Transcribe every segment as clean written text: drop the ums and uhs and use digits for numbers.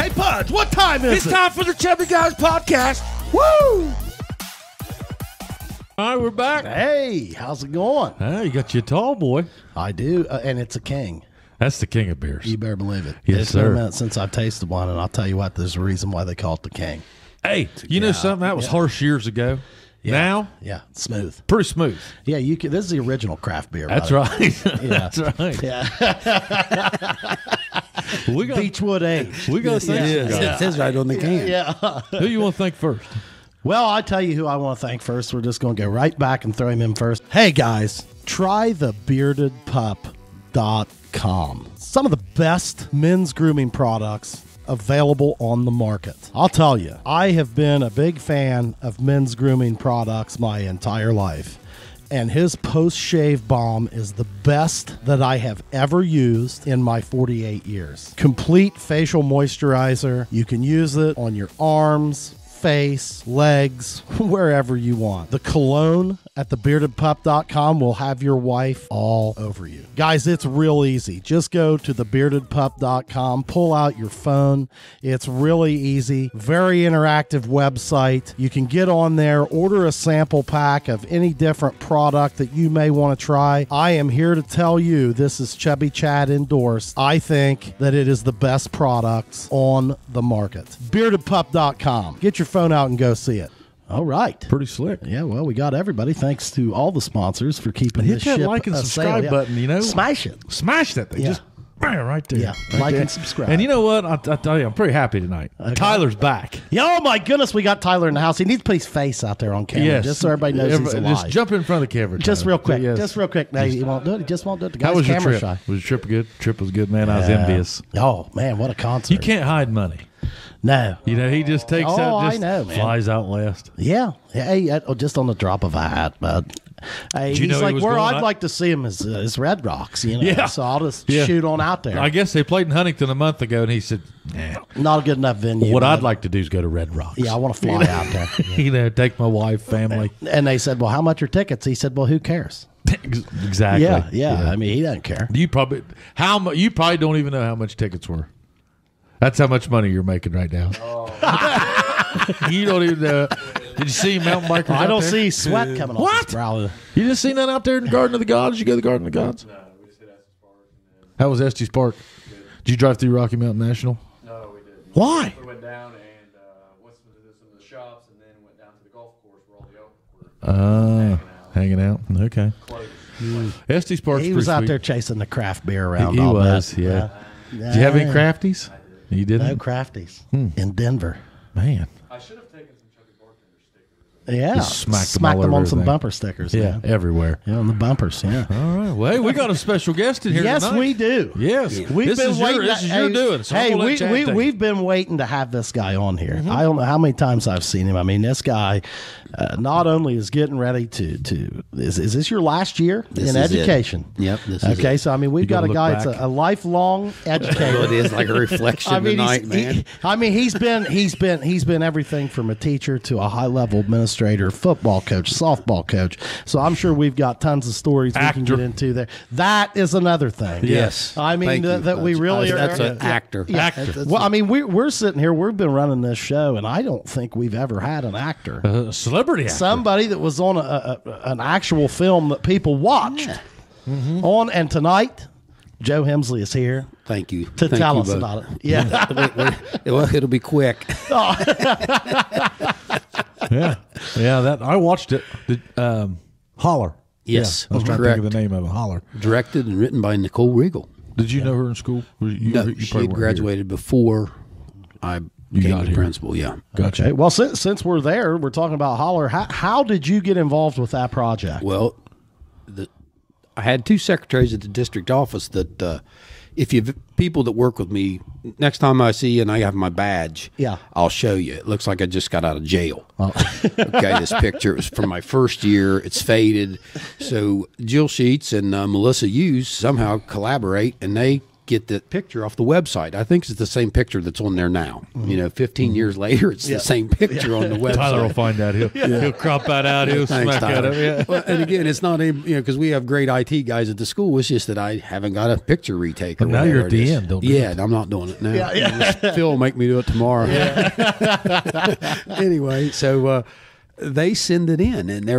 Hey, Pudge, what time is it? It's time for the Chubby Guys podcast. Woo! All right, we're back. Hey, how's it going? Hey, you got your tall boy. I do, and it's a king. That's the king of beers. You better believe it. Yes, it's sir. been a minute since I've tasted one, and I'll tell you what, there's a reason why they call it the king. Hey, you know something? That was harsh years ago. Yeah. Now, Yeah, smooth. pretty smooth. Yeah, you can. This is the original craft beer. That's buddy. right. Yeah. That's right. Yeah, We got Beechwood Age. we got to thank some guys. It says right on the can. Yeah. Who you want to thank first? Well, I tell you who I want to thank first. We're just going to go right back and throw him in first. Hey, guys, try the beardedpup.com. Some of the best men's grooming products available on the market. I'll tell you, I have been a big fan of men's grooming products my entire life. And his post-shave balm is the best that I have ever used in my 48 years. Complete facial moisturizer. You can use it on your arms, face, legs, wherever you want. The cologne at thebeardedpup.com will have your wife all over you. Guys, it's real easy. Just go to thebeardedpup.com, pull out your phone. It's really easy. Very interactive website. You can get on there, order a sample pack of any different product that you may want to try. I am here to tell you, this is Chubby Chad endorsed. I think that it is the best products on the market. Beardedpup.com. Get your phone out and go see it. All right. Pretty slick. Yeah, well, we got everybody. Thanks to all the sponsors for keeping Hit this that ship like and a subscribe sailing. Yeah. button, you know. Smash it. Smash that thing. Yeah. Just bam, right there. Yeah, Right like there. and subscribe. And you know what? I tell you, I'm pretty happy tonight. Tyler's back. Yeah, oh, my goodness, we got Tyler in the house. He needs to put his face out there on camera, Yes. just so everybody knows he's alive. Just jump in front of the camera. Just Tyler. real quick. Yes. Just real quick. No, he won't do it. He just won't do it. The How guy's was your camera trip? shy. Was your trip good? Trip was good, man. I was envious. Oh, man, what a concert. You can't hide money. No. You know, he just takes Oh, out, I just know, man. flies out west. Yeah. Hey, just on the drop of a hat, but hey, Did you he's know he like, was where going I'd out? like to see him is Red Rocks, you know. Yeah. So I'll just Yeah. shoot on out there. I guess they played in Huntington a month ago, and he said, nah. Not a good enough venue. What but- I'd like to do is go to Red Rocks. Yeah, I want to fly out there. You know, take my wife, family. And they said, well, how much are tickets? He said, well, who cares? Exactly. Yeah. I mean, he doesn't care. You probably you probably don't even know how much tickets were. That's how much money you're making right now. You don't even know. Did you see mountain bikers? I out don't there? see sweat coming off What? his brow. You just seen that out there in the Garden of the Gods? You go to the Garden of the Gods? No, we just hit Estes Park. And then, How was Estes Park? Did you drive through Rocky Mountain National? no, we didn't. Why? We went down and went to some of the shops, and then went down to the golf course where all the elk were Hanging out. Okay. closed. Estes Park's He was pretty out sweet. there chasing the craft beer around. He all was, that. yeah. Did you have any crafties? You didn't? No crafties in Denver. Man. I should have taken some Chubby Bartender stickers. Yeah, Just smacked them smacked all them over on some everything. bumper stickers. Yeah, man. everywhere. Yeah, on the bumpers. Yeah. All right. Well, hey, we got a special guest in here Yes, tonight. we do. Yes. This is your doing. So hey, I'm gonna let Chad take it. we've been waiting to have this guy on here. I don't know how many times I've seen him. I mean, this guy not only is getting ready to is this your last year This in is it. education? Yep, this is Okay, it. so I mean, we've got gonna a guy look that's back? a lifelong educator. Well, it is like a reflection I mean, tonight, man. he's been everything from a teacher to a high level administrator, football coach, softball coach. So I'm sure we've got tons of stories we can Actor. get into there. That is another thing. Yes. I mean Thank you. that we really That's are. an actor. Yeah. Actor. Well, I mean, we're sitting here. We've been running this show, and I don't think we've ever had an actor, A celebrity actor. somebody that was on an actual film that people watched on. And tonight, Joe Hemsley is here Thank you. to Thank tell you us both. about it. Yeah. It'll be quick. Yeah. Yeah, that I watched it. Holler. Yes, Yeah, I was trying to correct. think of the name of it. Holler. Directed and written by Nicole Regal. Did you know her in school? You No, you she probably had weren't graduated before I became got the here. principal. Yeah. here. Gotcha. Okay. Well, since we're there, we're talking about Holler. How did you get involved with that project? Well, I had two secretaries at the district office that if you people that work with me, next time I see you and I have my badge, Yeah. I'll show you. It looks like I just got out of jail. Okay, this picture was from my first year. It's faded. So Jill Sheets and Melissa Hughes somehow collaborate, and they get the picture off the website. I think it's the same picture that's on there now. 15 years later, it's the same picture on the website. Tyler will find that. He'll crop that out. He'll Thanks, smack at Tyler. him. Yeah. Well, and again, it's not because we have great IT guys at the school. It's just that I haven't got a picture retake. Or But now whatever you're at it the is. end. Don't do Yeah, it. I'm not doing it now. Phil will make me do it tomorrow. Anyway, so they send it in, and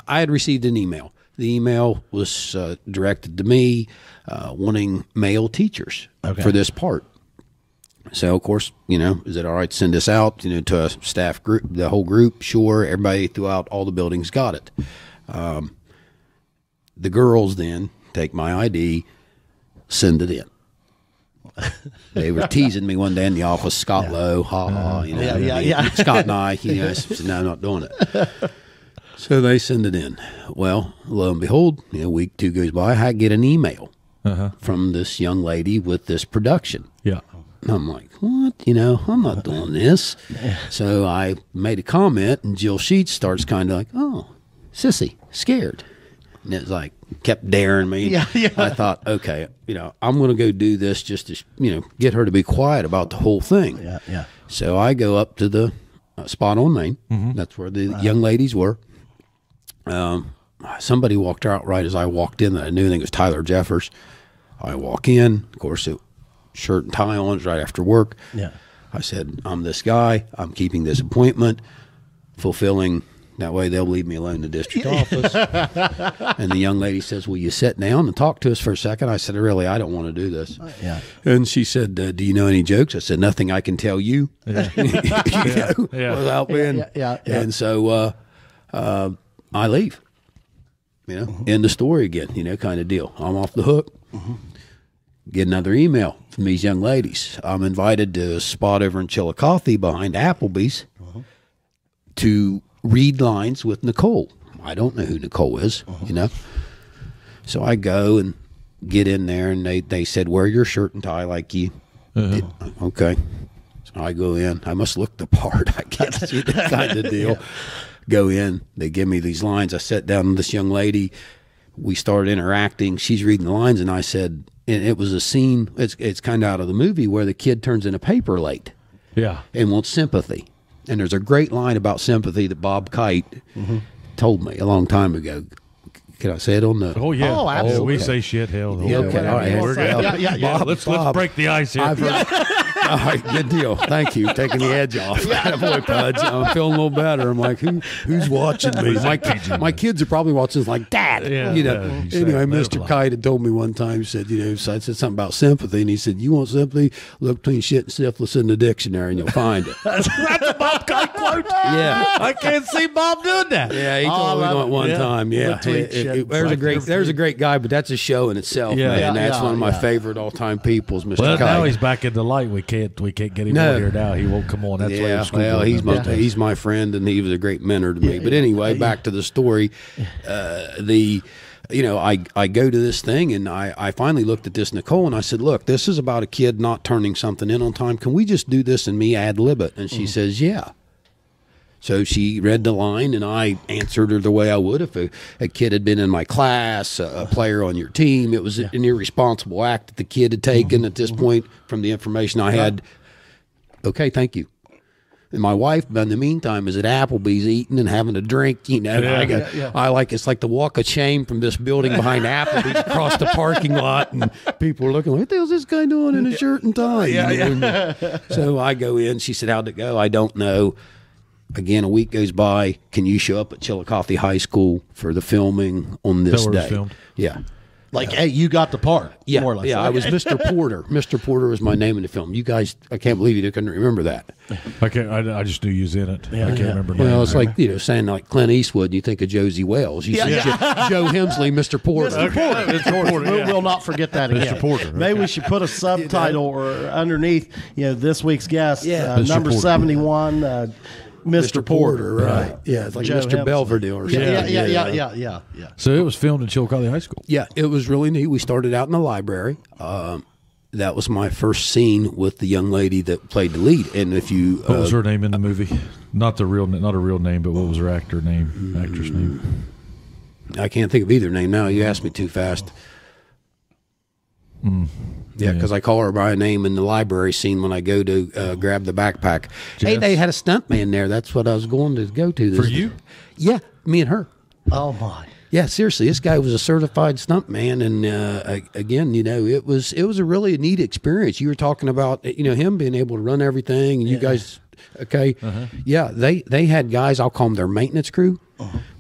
I had received an email. The email was directed to me, wanting male teachers for this part. So, of course, is it all right to send this out, to a staff group, the whole group? Sure. Everybody throughout all the buildings got it. The girls then take my ID, send it in. They were teasing me one day in the office, Scott Lowe, Scott and I, I said, no, I'm not doing it. So they send it in. Well, lo and behold, week 2 goes by, I get an email from this young lady with this production. Yeah. And I'm like, what? I'm not doing this. So I made a comment, and Jill Sheets starts kind of like, oh, sissy, scared. And it's like, kept daring me. I thought, okay, I'm going to go do this just to, get her to be quiet about the whole thing. Yeah. So I go up to the spot on Main. That's where the young ladies were. Somebody walked out right as I walked in that I knew. I think it was Tyler Jeffers. I walk in. Of course, shirt and tie on. It's right after work. Yeah. I said, I'm this guy. I'm keeping this appointment, fulfilling. That way they'll leave me alone in the district office. And the young lady says, will you sit down and talk to us for a second? I said, really, I don't want to do this. Yeah. And she said, do you know any jokes? I said, nothing I can tell you. Without being. And so I leave. End the story again, kind of deal. I'm off the hook. Get another email from these young ladies. I'm invited to a spot over in Chillicothe behind Applebee's to read lines with Nicole. I don't know who Nicole is, So I go and get in there, and they said, wear your shirt and tie like you did. Okay. So I go in. I must look the part, I guess, that kind of deal. Go in. They give me these lines. I sat down with this young lady. We started interacting. She's reading the lines, and I said, and it was a scene, it's kind of out of the movie, where the kid turns in a paper late and wants sympathy. And there's a great line about sympathy that Bob Kite told me a long time ago. Can I say it on the? Oh, yeah. Oh, absolutely. We say shit, hell. Yeah, okay. All right. We're good. Yeah. Let's break the ice here. All right, good deal. Thank you. Taking the edge off. Boy, Pudge. I'm feeling a little better. I'm like, who's watching me? My kids are probably watching. It's like, Dad. Anyway, Mr. Kite had told me one time. He said, so I said something about sympathy, and he said, you want sympathy? Look between shit and syphilis in the dictionary, and you'll find it. That's a Bob Kite quote. Yeah. I can't see Bob doing that. Yeah, he told me that one time. Yeah, there's a great guy, but that's a show in itself, man. That's one of my favorite all-time peoples, Mr. Well, Kite. now he's back in the light. We can't get him over here now. He won't come on. That's why he's my friend, and he was a great mentor to me. But anyway, back to the story. I go to this thing, and I finally looked at this Nicole, and I said, look, this is about a kid not turning something in on time. Can we just do this and me ad-lib it? And she says, yeah. So she read the line, and I answered her the way I would if a kid had been in my class, a player on your team. It was an irresponsible act that the kid had taken at this point from the information I had. Okay, thank you. And my wife, in the meantime, is at Applebee's eating and having a drink. I like it's like the walk of shame from this building behind Applebee's across the parking lot, and people are looking like, what the hell's this guy doing in a shirt and tie? So I go in. She said, how'd it go? I don't know. Again, a week goes by. Can you show up at Chillicothe High School for the filming on this day? Filmed? Yeah. Like, hey, you got the part. Yeah, more or less. yeah. I was Mr. Porter. Mr. Porter was my name in the film. You guys, I can't believe you couldn't remember that. I just knew you was in it. I can't remember. Well, it's like saying like Clint Eastwood. You think of Josie Wales. You see Joe Hemsley, Mr. Porter. Mr. Porter. We'll not forget that again. Mr. Porter. Maybe we should put a subtitle or underneath. This week's guest, number Porter. 71. Mr. Porter, right? Yeah, it's like Joe Mr. Hemsley. Belvedere or something. Yeah. So it was filmed in Chillicothe High School. Yeah, it was really neat. We started out in the library. That was my first scene with the young lady that played the lead. And if you, What was her name in the movie? Not a real name, but what was her actress name? I can't think of either name now. You asked me too fast. Yeah, because I call her by name in the library scene when I go to grab the backpack. Hey, they had a stunt man there. That's what I was going to go to. For you? Yeah, me and her. Oh my. Yeah, seriously, this guy was a certified stuntman, and again, it was a really neat experience. You were talking about him being able to run everything, and you guys, okay, yeah, they had guys. I'll call them their maintenance crew,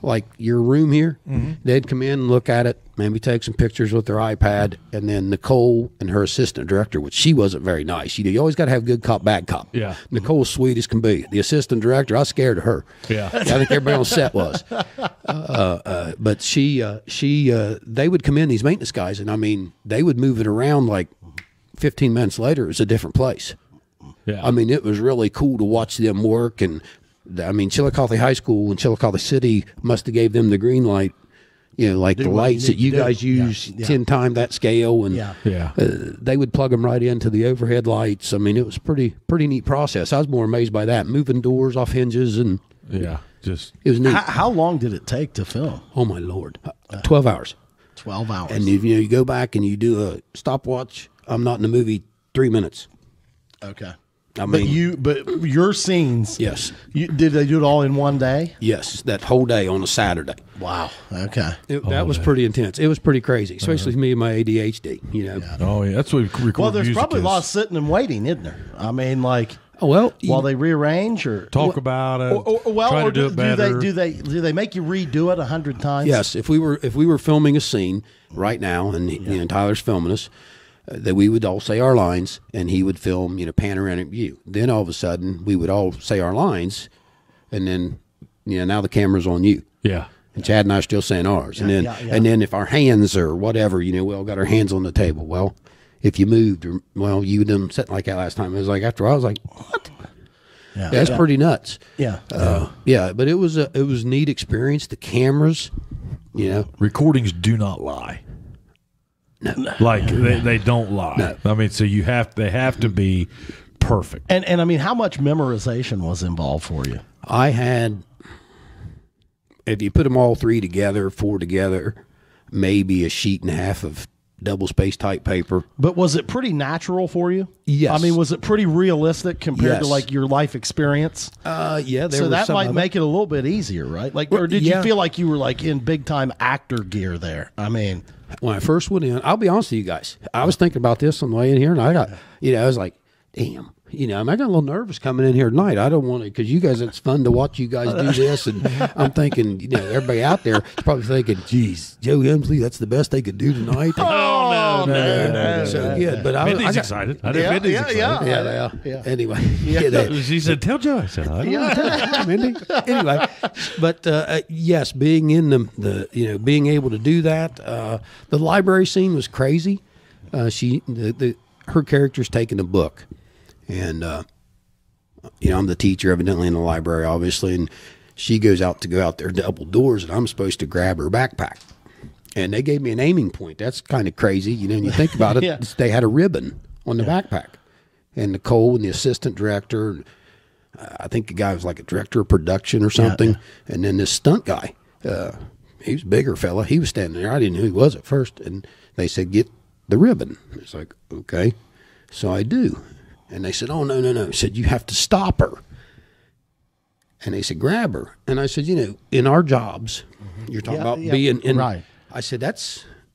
like your room here. They'd come in and look at it, maybe take some pictures with their iPad, and then Nicole and her assistant director, which she wasn't very nice. You always got to have good cop, bad cop. Yeah, Nicole's sweet as can be. The assistant director, I was scared of her. Yeah, I think everybody on set was. But they would come in, these maintenance guys, and I mean, they would move it around like 15 minutes later. It was a different place. Yeah, I mean, it was really cool to watch them work. And I mean, Chillicothe High School and Chillicothe City must have gave them the green light. Like the lights that you guys use 10 times that scale, and they would plug them right into the overhead lights. I mean, it was pretty neat process. I was more amazed by that, moving doors off hinges, and just it was neat. How long did it take to film? Oh my Lord, 12 hours. 12 hours. And if you go back and you do a stopwatch, I'm not in the movie 3 minutes. Okay. I mean, but your scenes. Yes. Did they do it all in one day? Yes, that whole day on a Saturday. Wow. Okay. That was pretty intense. It was pretty crazy, especially me and my ADHD. Oh yeah, that's what we record. Well, there's music probably is. a lot of sitting and waiting, isn't there? I mean, like. Well, while they rearrange or talk about it, try to do it better. Do they make you redo it 100 times? Yes. If we were filming a scene right now, and Tyler's filming us, that we would all say our lines, and he would film panoramic view. Then all of a sudden we would all say our lines, and then now the camera's on you. Yeah. And Chad and I are still saying ours, and then if our hands or whatever, we all got our hands on the table. Well, if you moved, or you didn't sit like that last time. It was like after I was like, what? Yeah, that's pretty nuts. Yeah, but it was a neat experience. The cameras, recordings do not lie. No. Like they don't lie. No. I mean, so they have to be perfect. And I mean, how much memorization was involved for you? I had, if you put them all 4 together, maybe a sheet and a half of double-spaced type paper. But was it pretty natural for you? Yes. I mean, was it pretty realistic compared to like your life experience? Yeah. So that might make it a little bit easier, right? Like, or did you feel like you were like in big-time actor gear there? I mean, when I first went in, I'll be honest with you guys, I was thinking about this on the way in here, and I got, I was like, damn. I got a little nervous coming in here tonight. I don't want to, because you guys, it's fun to watch you guys do this. And I'm thinking, everybody out there is probably thinking, geez, Joe Hemsley, that's the best they could do tonight. No. So good. But Mindy's I got excited. I think Mindy's excited. Yeah. Anyway. She said, tell Joe. I said, I don't know. Mindy. Anyway, but yes, being in the being able to do that, the library scene was crazy. Her character's taking a book. And, I'm the teacher evidently in the library, obviously, and she goes out there double doors, and I'm supposed to grab her backpack. And they gave me an aiming point. That's kind of crazy. And you think about it, they had a ribbon on the backpack. And Nicole and the assistant director, I think the guy was like a director of production or something, and then this stunt guy, he was a bigger fella. He was standing there. I didn't know who he was at first. And they said, get the ribbon. It's like, okay. So I do. And they said, oh, no. I said, you have to stop her. And they said, grab her. And I said, in our jobs, you're talking about being in. Right. I said,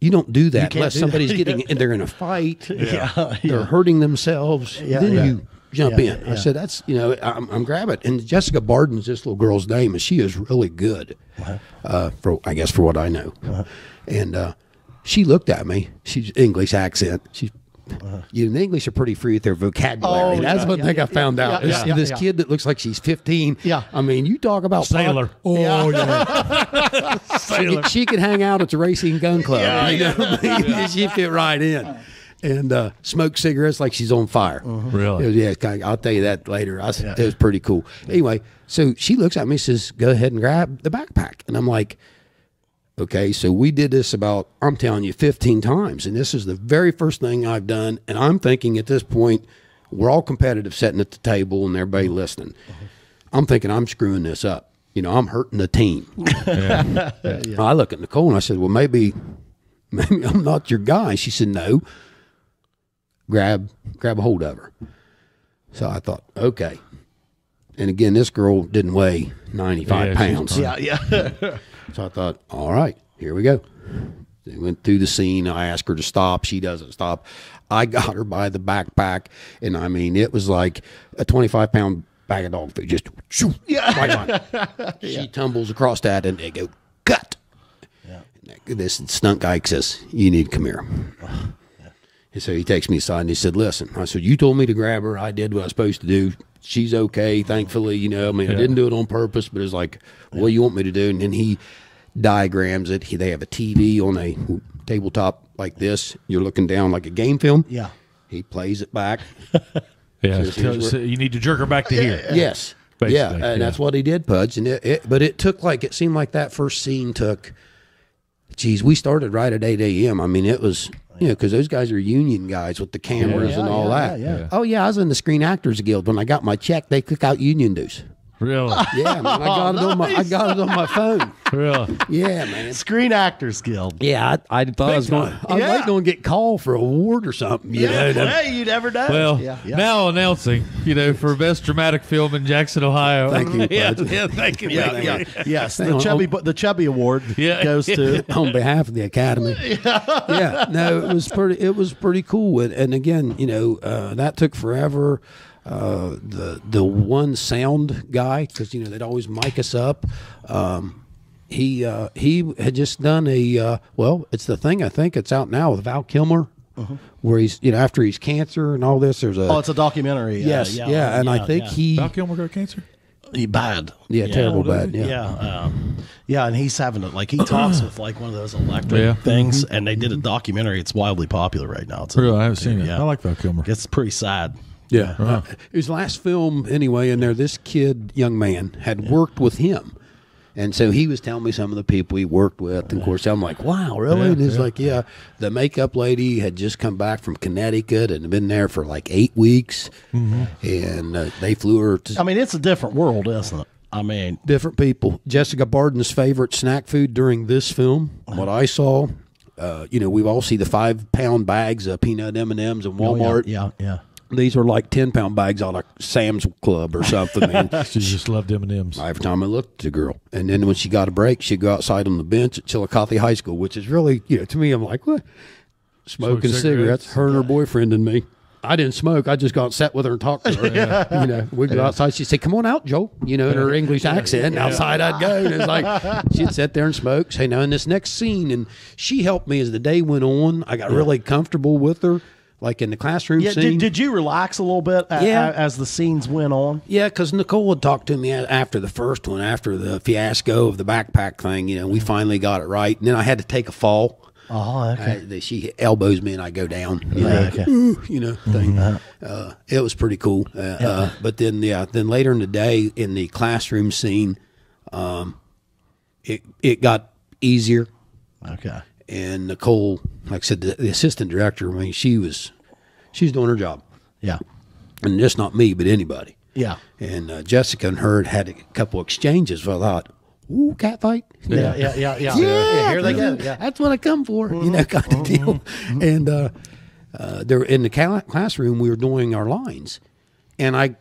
you don't do that unless somebody's they're in a fight, they're hurting themselves. Then you jump in. I said, that's, I'm grabbing it. And Jessica Barden's this little girl's name, and she is really good, for what I know. And she looked at me. She's English accent. The English are pretty free with their vocabulary. That's one thing I found out. This kid that looks like she's 15. Yeah. I mean, you talk about sailor. Sailor. She could hang out at the Racing Gun Club. She fit right in. And smoke cigarettes like she's on fire. Really? I'll tell you that later. It was pretty cool. Anyway, so she looks at me and says, go ahead and grab the backpack. And I'm like, okay, so we did this about, I'm telling you, 15 times. And this is the very first thing I've done. And I'm thinking at this point, we're all competitive sitting at the table and everybody listening. I'm thinking I'm screwing this up. I'm hurting the team. I look at Nicole and I said, well, maybe I'm not your guy. She said, no, grab a hold of her. So I thought, okay. And again, this girl didn't weigh 95 pounds. Yeah. So I thought, all right, here we go. They went through the scene. I asked her to stop. She doesn't stop. I got her by the backpack, and I mean, it was like a 25-pound bag of dog food. Just right on. She tumbles across that, and they go, cut. Yeah. This stunt guy says, you need to come here. And so he takes me aside, and he said, listen. I said, you told me to grab her. I did what I was supposed to do. She's okay, thankfully. You know, I mean, I didn't do it on purpose, but it's like, what do you want me to do? And then he diagrams it. They have a TV on a tabletop like this. You're looking down like a game film. Yeah. He plays it back. So you need to jerk her back to here. Yes. Basically, and that's what he did, Pudge. And but it took it seemed like that first scene took, geez, we started right at 8 a.m. I mean, it was, you know, because those guys are union guys with the cameras and all that. Yeah. Oh, yeah, I was in the Screen Actors Guild. When I got my check, they took out union dues. Really? Yeah, man, I got it on my phone. Really? Yeah, man. Screen Actors Guild. Yeah, I thought I was going. I was waiting on get called for a award or something. You know? Hey, you never know. Well, now announcing, you know, for best dramatic film in Jackson, Ohio. Thank you, Bud. Thank you. Yes, the Chubby Award goes to on behalf of the Academy. Yeah, no, it was pretty cool, and again, you know, that took forever. The one sound guy, because you know they'd always mic us up. He had just done it's the thing, I think it's out now with Val Kilmer, where he's, you know, after he's cancer and all this. There's it's a documentary. Yes, and I think Val Kilmer got cancer. He bad. Yeah, terrible bad. Yeah, and he's having it, like, he talks with like one of those electric things, and they did a documentary. It's wildly popular right now. Really, I haven't seen it. I like Val Kilmer. It's pretty sad. Yeah. His last film, anyway, in there, this young man, had worked with him. And so he was telling me some of the people he worked with. And, of course, I'm like, wow, really? And he's like, yeah. The makeup lady had just come back from Connecticut and had been there for like 8 weeks. And they flew her to... I mean, it's a different world, isn't it? I mean... Different people. Jessica Barden's favorite snack food during this film, what I saw, you know, we all see the 5-pound bags of peanut M&Ms in Walmart. Yeah. These are like 10-pound bags out of Sam's Club or something, man. She just loved M&Ms. Every time I looked at the girl. And then when she got a break, she'd go outside on the bench at Chillicothe High School, which is really, you know, to me, I'm like, what? Smoking cigarettes. Her and her boyfriend and me. I didn't smoke. I just got sat with her and talked to her. You know, we'd go outside. She'd say, come on out, Joe. You know, in her English accent. And outside I'd go. And it's like, she'd sit there and smoke. Say, now in this next scene. And she helped me as the day went on. I got really comfortable with her. Like in the classroom scene. Did you relax a little bit as the scenes went on? Yeah, because Nicole had talked to me after the first one, after the fiasco of the backpack thing. You know, we finally got it right. And then I had to take a fall. Oh, okay. She elbows me and I go down. You know, thing. It was pretty cool. But then, then later in the day in the classroom scene, it got easier. Okay. And Nicole, like I said, the assistant director, I mean, she's doing her job. Yeah. And just not me, but anybody. Yeah. And Jessica and her had a couple exchanges. So I thought, ooh, cat fight. Yeah. Here they go. Yeah. That's what I come for, you know, kind of deal. And they're in the classroom, we were doing our lines. And I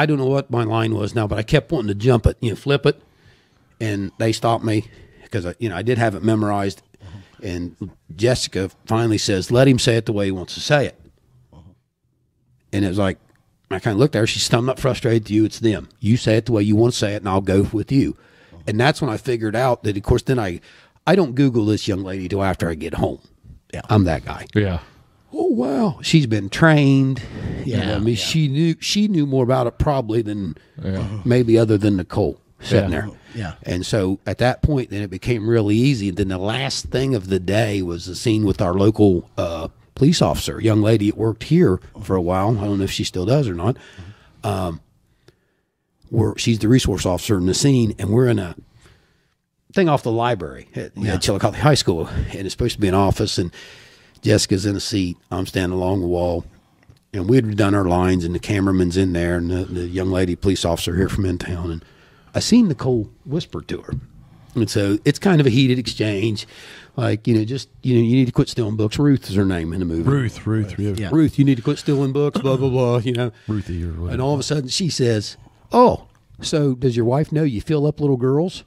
don't know what my line was now, but I kept wanting to jump it, you know, flip it. And they stopped me because, I did have it memorized. And Jessica finally says, let him say it the way he wants to say it. And it was like, I kind of looked at her. She said, I'm not frustrated with you. It's them. You say it the way you want to say it, and I'll go with you. And that's when I figured out that, of course, then I don't Google this young lady till after I get home. Yeah, I'm that guy. Yeah. Oh, wow. She's been trained. Yeah. I mean, she knew more about it probably than maybe other than Nicole sitting there. Yeah. And so at that point, then it became really easy. And then the last thing of the day was the scene with our local police officer, a young lady that worked here for a while. I don't know if she still does or not. She's the resource officer in the scene, and we're in a thing off the library at Chillicothe High School, and it's supposed to be an office, and Jessica's in a seat. I'm standing along the wall. And we'd done our lines, and the cameraman's in there, and the young lady police officer here from in town, and I seen Nicole whisper to her. And so it's kind of a heated exchange. Like, you need to quit stealing books. Ruth is her name in the movie. Ruth. Yeah. Ruth, you need to quit stealing books, blah, blah, blah, Ruthie or whatever. And all of a sudden she says, oh, so does your wife know you fill up little girls?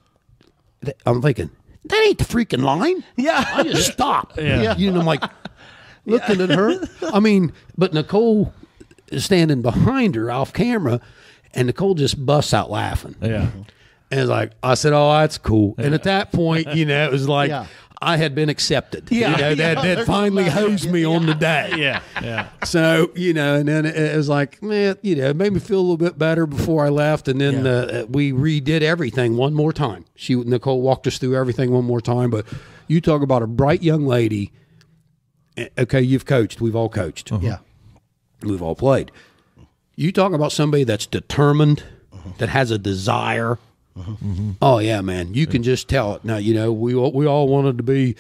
I'm thinking, that ain't the freaking line. Yeah. I just stopped. Yeah. I'm like looking at her. I mean, but Nicole is standing behind her off camera, and Nicole just busts out laughing. Yeah. And it's like, I said, oh, that's cool. And at that point, it was like, I had been accepted. Yeah. That finally hosed me on the day. Yeah. So, and then it was like, man, it made me feel a little bit better before I left. And then we redid everything one more time. Nicole walked us through everything one more time. But you talk about a bright young lady. Okay, you've coached. We've all coached. Yeah. We've all played. You talk about somebody that's determined, that has a desire. Oh yeah, man! You can just tell it. Now we all wanted to be,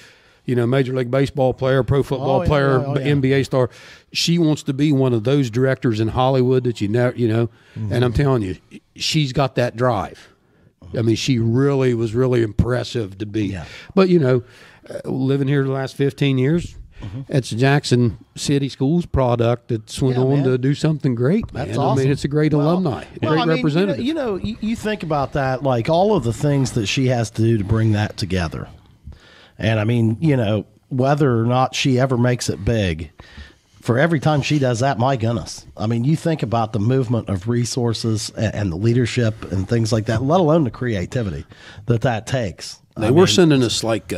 Major League Baseball player, pro football player, NBA star. She wants to be one of those directors in Hollywood that And I'm telling you, she's got that drive. I mean, she was really impressive to be. Yeah. But living here the last 15 years. It's a Jackson City Schools product that's went on to do something great, man. That's awesome. I mean, it's a great alumni, great representative. You think about that, like all of the things that she has to do to bring that together. And I mean, whether or not she ever makes it big, for every time she does that, my goodness. I mean, you think about the movement of resources and the leadership and things like that, let alone the creativity that takes. They were sending us like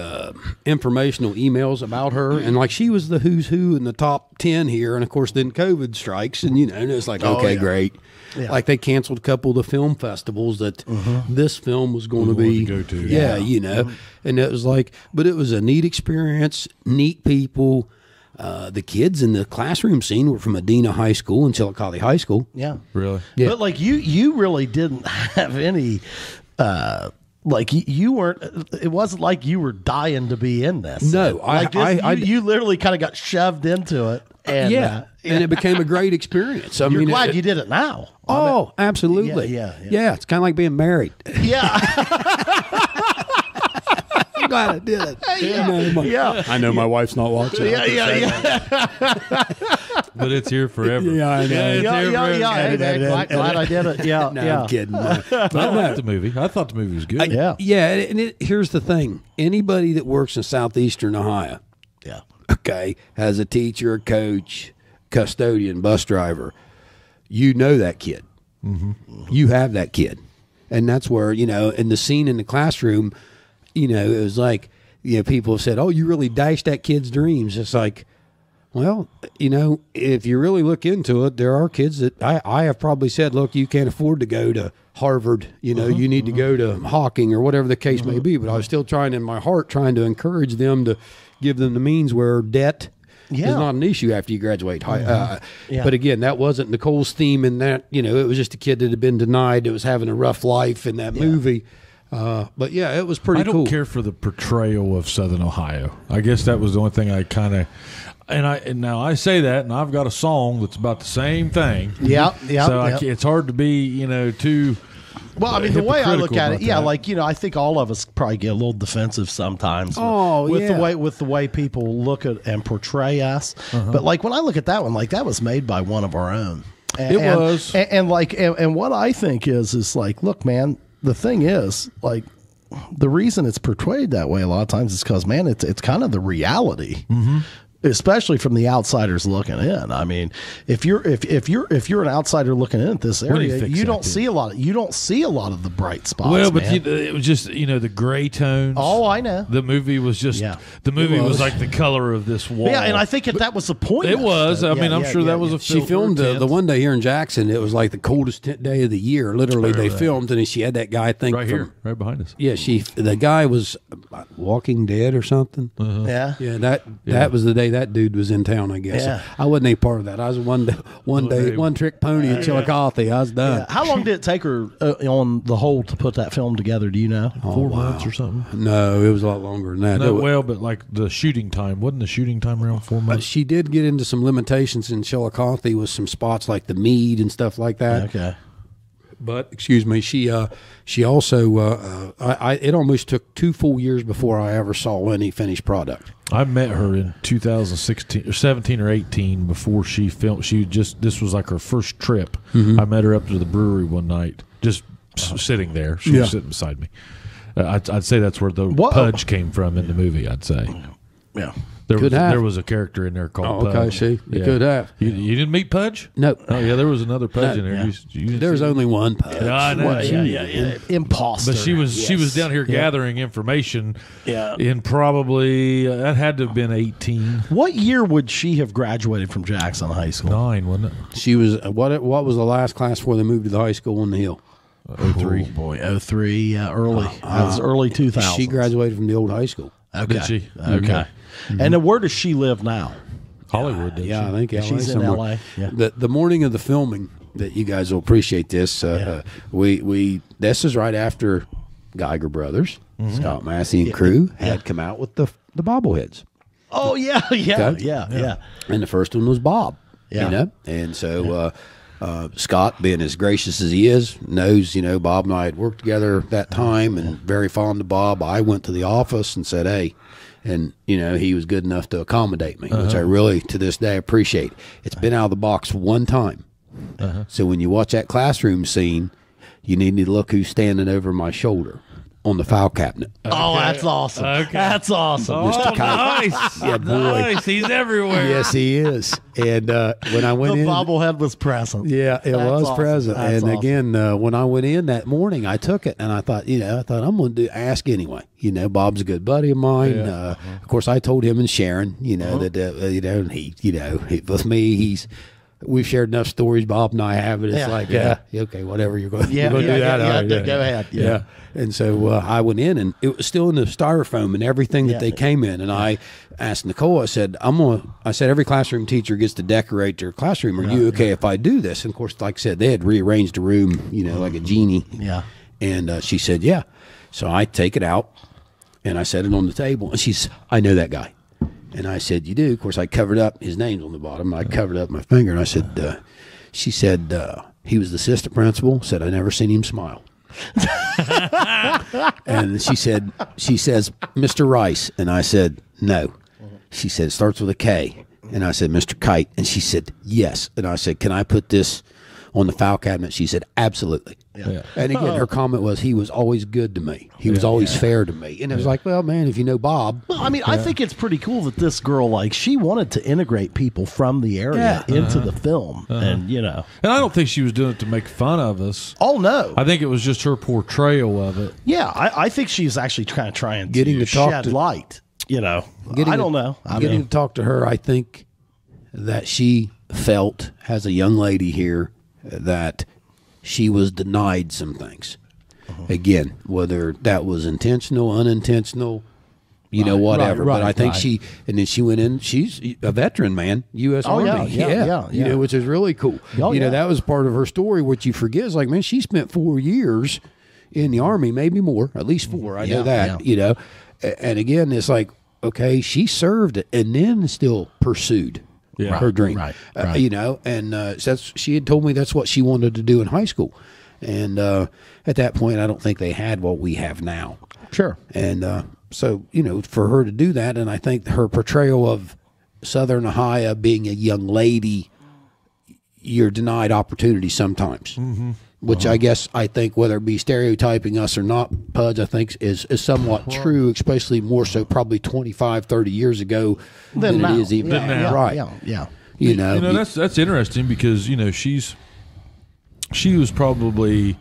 informational emails about her, and like she was the who's who in the top 10 here, and of course then COVID strikes, and and it's like great. Yeah. Like they canceled a couple of the film festivals that this film was going to be. Go to. Yeah, and it was like, but it was a neat experience, neat people. The kids in the classroom scene were from Medina High School and Chillicothe High School. Yeah, really. Yeah. But like you really didn't have any. Like you weren't. It wasn't like you were dying to be in this. No, you literally kind of got shoved into it, and and it became a great experience. I mean, glad you did it now. Oh, absolutely. Yeah. It's kind of like being married. Yeah. I'm glad I did it. Yeah. I know my wife's not watching. Yeah. But it's here forever. Yeah, I know. Hey, man, glad I did it. Yeah. I'm kidding. I liked the movie. I thought the movie was good. Here's the thing. Anybody that works in southeastern Ohio, has a teacher, a coach, custodian, bus driver, that kid. You have that kid. And that's where, in the scene in the classroom, it was like, people have said, oh, you really dashed that kid's dreams. It's like, well, if you really look into it, there are kids that I have probably said, look, you can't afford to go to Harvard. You need to go to Hawking or whatever the case may be. But I was still trying to encourage them to give them the means where debt is not an issue after you graduate. But again, that wasn't Nicole's theme in that, it was just a kid that had been denied, that was having a rough life in that movie. But it was pretty cool. I don't care for the portrayal of Southern Ohio. I guess that was the only thing I kind of, and now I say that, and I've got a song that's about the same thing. Yeah. So it's hard to be, too. Well, I mean, the way I look at it, I think all of us probably get a little defensive sometimes. With the way people look at and portray us. But like when I look at that one, like that was made by one of our own. And what I think is like, look, man. The thing is, like, the reason it's portrayed that way a lot of times is because, man, it's kind of the reality, especially from the outsiders looking in. I mean, if you're an outsider looking in at this area, you don't see a lot of the bright spots. Well, but it was just the gray tones. Oh, I know. The movie was just the movie was like the color of this wall. Yeah, and I think that was the point. It was. I mean, I'm sure that was a. She filmed the one day here in Jackson. It was like the coldest day of the year. Literally, they filmed, and she had that guy. I think right behind us. Yeah, the guy was Walking Dead or something. Yeah. That was the day that dude was in town. I guess. Yeah. I wasn't a part of that. I was one trick pony in Chillicothe. I was done. Yeah. How long did it take her on the whole to put that film together? Do you know? 4 months or something? No, it was a lot longer than that. No, but like the shooting time wasn't the shooting time around 4 months. She did get into some limitations in Chillicothe with some spots like the mead and stuff like that. Okay. But excuse me, she also it almost took 2 full years before I ever saw any finished product. I met her in 2016 or 17 or 18 before she filmed. This was like her first trip. I met her up to the brewery one night, just sitting there. She was sitting beside me. I'd say that's where the Pudge came from in the movie. I'd say, Yeah. There was a character in there called Pudge. Okay, see, you could have. You didn't meet Pudge? No. Oh yeah, there was another Pudge in there. Yeah. You didn't There's see only one Pudge. I know. Yeah. Imposter. But she was down here gathering information. Yeah. In probably that had to have been 18. What year would she have graduated from Jackson High School? 9, wasn't it? She was what was the last class before they moved to the high school on the hill? 03. Oh, boy, 03, early. That was early 2000s. She graduated from the old high school. Okay. Did she? Okay. And then where does she live now? Hollywood, did Yeah, she? I think LA She's in somewhere. LA. Yeah. The morning of the filming, that you guys will appreciate this. We this is right after Geiger Brothers, Scott Massey and crew had come out with the bobbleheads, Oh, yeah. Okay. and the first one was Bob. Yeah. You know, and so Scott, being as gracious as he is, knows Bob and I had worked together that time, and very fond of Bob. I went to the office and said, "Hey." And, he was good enough to accommodate me, which I really, to this day, appreciate. It's been out of the box one time. So when you watch that classroom scene, you need to look who's standing over my shoulder on the file cabinet. Oh, that's awesome. Okay. That's awesome. Oh, nice. Yeah, boy. Nice. He's everywhere. Yes, he is. And when I went The in... bobblehead was present. Yeah, it That's was awesome. present. That's And awesome. again, when I went in that morning, I took it and I thought, I'm going to ask anyway. Bob's a good buddy of mine. Yeah. Of course, I told him and Sharon, that and he with me, we've shared enough stories. Bob and I have it. It's okay, whatever you're going to do that. All right, Go ahead. Yeah. And so I went in, and it was still in the styrofoam and everything that they came in. And I asked Nicole, I said, every classroom teacher gets to decorate their classroom. Are you okay if I do this? And of course, like I said, they had rearranged the room, like a genie. Yeah. And she said, yeah. So I take it out, and I set it on the table. And she's, I know that guy. And I said, you do? Of course, I covered up. His name's on the bottom. I covered up my finger, and I said, she said, he was the assistant principal. Said, I never seen him smile. And she says, Mr. Rice. And I said, no. She said, it starts with a K. And I said, Mr. Kite. And she said, yes. And I said, can I put this on the file cabinet? She said, absolutely. Yeah. And again, her comment was, he was always good to me. He was always fair to me. And it was like, well, man, if you know Bob. Well, I mean, I think it's pretty cool that this girl, she wanted to integrate people from the area into the film. And, And I don't think she was doing it to make fun of us. Oh, no. I think it was just her portrayal of it. Yeah, I think she's actually kind of trying to Getting to talk shed to- light. I don't know. Getting to talk to her, I think that she felt, as a young lady here, that she was denied some things. Again, whether that was intentional, unintentional, whatever. right, but I think right. and then she went in, she's a veteran, man, U.S. Oh, Army. yeah. Which is really cool. Oh, yeah. That was part of her story. What you forget is, man, she spent 4 years in the Army, maybe more, at least 4. I know that, And again, it's like, okay, she served and then still pursued her dream. Right. And she had told me that's what she wanted to do in high school. And at that point, I don't think they had what we have now. Sure. And so, for her to do that, and I think her portrayal of Southern Ohio being a young lady, you're denied opportunity sometimes. Which I think whether it be stereotyping us or not, Pudge, I think is somewhat true, especially more so probably 25, 30 years ago than now. it is even now. Right. Yeah. That's interesting because she was probably,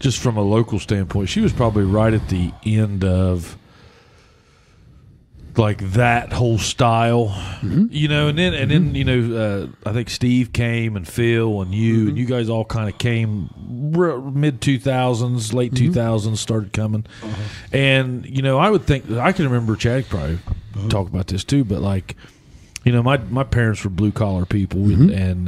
just from a local standpoint, she was probably right at the end of like that whole style, and then I think Steve came and Phil and you and you guys all kind of came mid 2000s, late 2000s started coming, and I would think I can remember Chad probably talk about this too, but my parents were blue collar people and